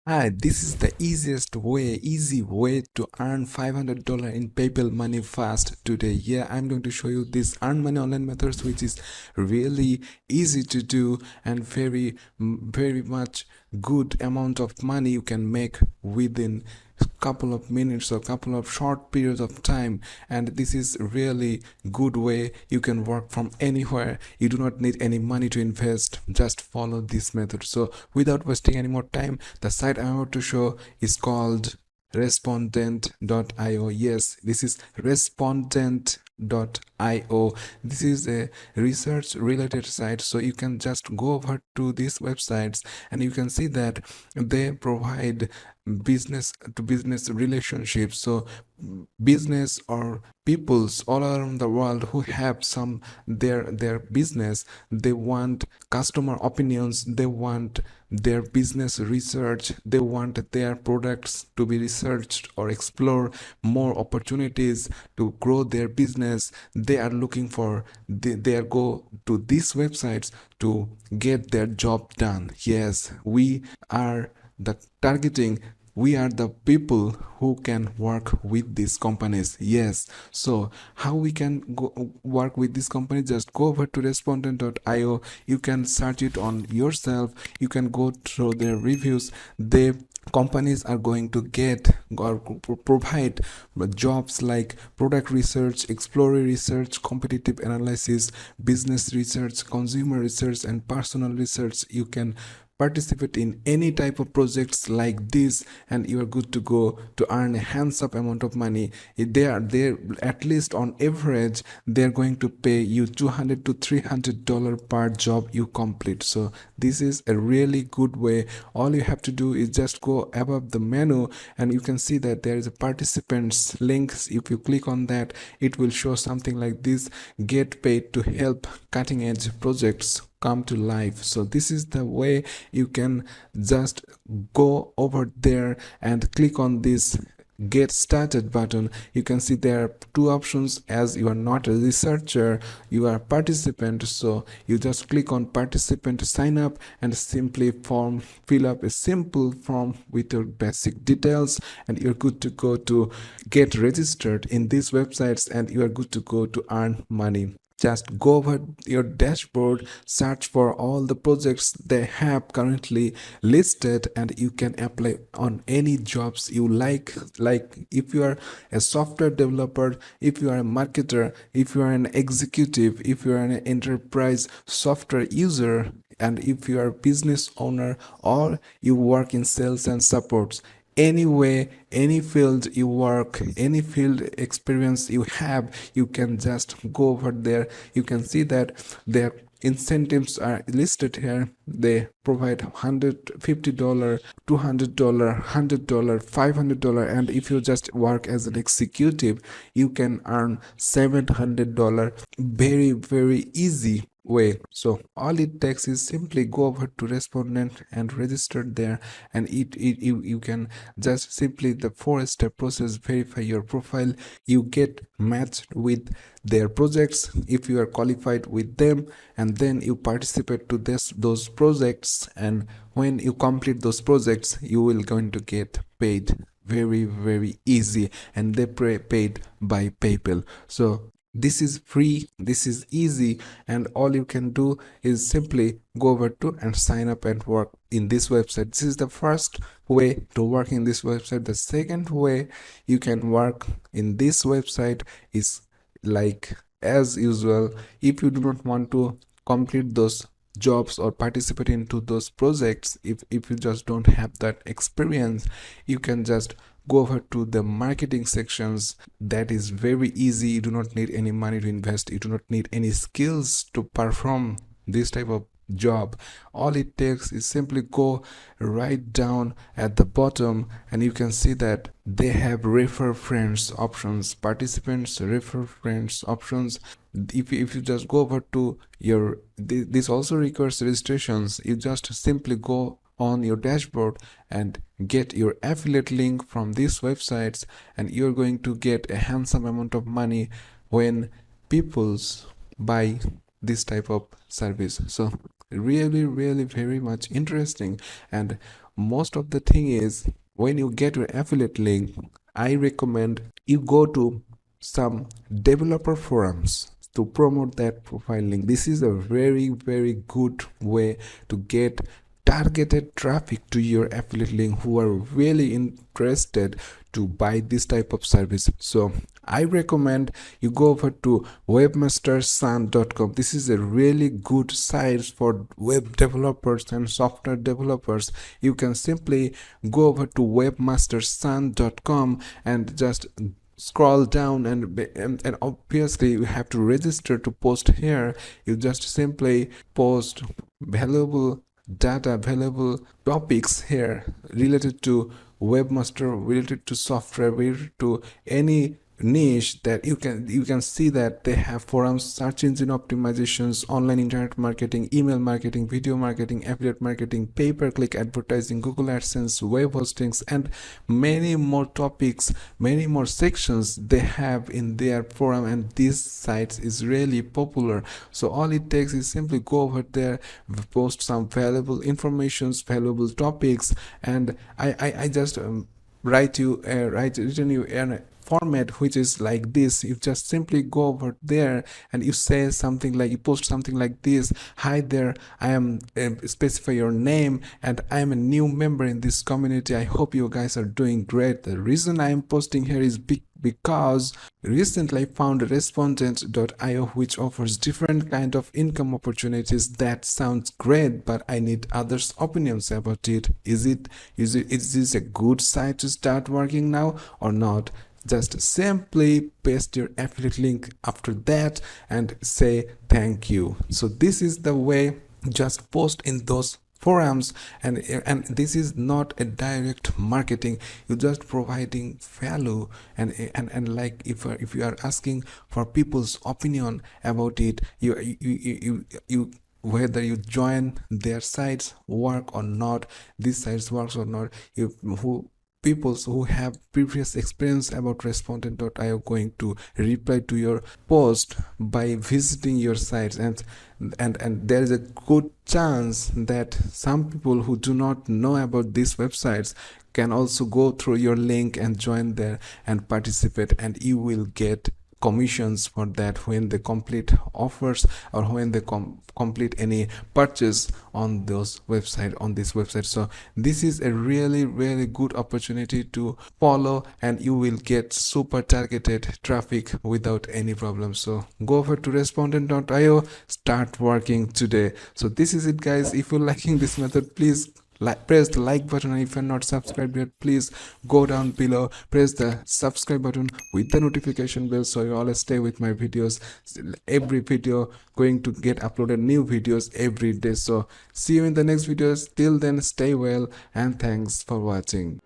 Hi, this is the easy way to earn $500 in PayPal money fast today. Yeah, I'm going to show you this earn money online methods, which is really easy to do and very much good amount of money you can make within couple of minutes or couple of short periods of time. And this is really good way you can work from anywhere. You do not need any money to invest, just follow this method. So without wasting any more time, the site I'm about to show is called respondent.io. Yes, this is respondent.io. This is a research related site, so you can just go over to these websites and you can see that they provide business to business relationships. So business or peoples all around the world who have some their business, they want customer opinions, they want their business research, they want their products to be researched or explore more opportunities to grow their business. They are looking for they go to these websites to get their job done. Yes, we are the people who can work with these companies. Yes, so how we can go work with this company? Just go over to respondent.io. You can search it on yourself, you can go through their reviews. The companies are going to get or provide jobs like product research, exploratory research, competitive analysis, business research, consumer research, and personal research. You can participate in any type of projects like this and you are good to go to earn a hands-up amount of money. They are there, at least on average they're going to pay you $200 to $300 per job you complete. So this is a really good way. All you have to do is just go above the menu and you can see that there is a participants links. If you click on that, it will show something like this: get paid to help cutting edge projects come to life. So this is the way you can just go over there and click on this get started button. You can see there are two options. As you are not a researcher, you are a participant, so you just click on participant to sign up and simply fill up a simple form with your basic details and you're good to go to get registered in these websites and you are good to go to earn money. Just go over your dashboard, search for all the projects they have currently listed, and you can apply on any jobs you like. Like if you are a software developer, if you are a marketer, if you are an executive, if you are an enterprise software user, and if you are a business owner or you work in sales and supports, anyway, any field you work, any field experience you have, you can just go over there. You can see that their incentives are listed here. They provide $150, $200, $100, $500, and if you just work as an executive, you can earn $700. Very easy way. So all it takes is simply go over to respondent and register there, and you can just simply the 4-step process: verify your profile, you get matched with their projects if you are qualified with them, and then you participate to those projects, and when you complete those projects you will going to get paid. Very easy, and they paid by PayPal. So this is free, this is easy, and all you can do is simply go over to and sign up and work in this website. This is the first way to work in this website. The second way you can work in this website is like as usual. If you do not want to complete those jobs or participate into those projects, if you just don't have that experience, you can just go over to the marketing sections. That is very easy. You do not need any money to invest, you do not need any skills to perform this type of job. All it takes is simply go right down at the bottom and you can see that they have refer friends options, participants refer friends options. If you just go over to your this also requires registrations. You just simply go on your dashboard and get your affiliate link from these websites, and you're going to get a handsome amount of money when people's buy this type of service. So really very much interesting. And most of the thing is, when you get your affiliate link, I recommend you go to some developer forums to promote that profile link. This is a very, very good way to get targeted traffic to your affiliate link who are really interested to buy this type of service. So I recommend you go over to webmastersun.com. This is a really good site for web developers and software developers. You can simply go over to webmastersun.com and just scroll down, and obviously you have to register to post here. You just simply post valuable data, valuable topics here related to webmaster, related to software, related to any niche that you can see that they have forums, search engine optimizations, online internet marketing, email marketing, video marketing, affiliate marketing, pay-per-click advertising, Google AdSense, web hostings, and many more topics, many more sections they have in their forum. And this site is really popular. So all it takes is simply go over there, post some valuable informations, valuable topics, and I just written you an format which is like this. You just simply go over there and you say something like, you post something like this: hi there, I am specify your name, and I am a new member in this community. I hope you guys are doing great. The reason I am posting here is because recently I found respondent.io, which offers different kind of income opportunities. That sounds great, but I need others' opinions about it. Is this a good site to start working now or not? Just simply paste your affiliate link after that and say thank you. So this is the way. Just post in those forums, and this is not a direct marketing. You're just providing value, and like if you are asking for people's opinion about it, you whether you join their sites work or not, these sites works or not, people who have previous experience about respondent.io going to reply to your post by visiting your sites, and there is a good chance that some people who do not know about these websites can also go through your link and join there and participate, and you will get commissions for that when they complete offers or when they complete any purchase on those website, on this website. So this is a really, really good opportunity to follow, and you will get super targeted traffic without any problem. So go over to respondent.io, start working today. So this is it, guys. If you're liking this method, please press the like button, and if you're not subscribed yet, please go down below, press the subscribe button with the notification bell, so you always stay with my videos. Every video going to get uploaded, new videos every day. So see you in the next videos. Till then, stay well, and thanks for watching.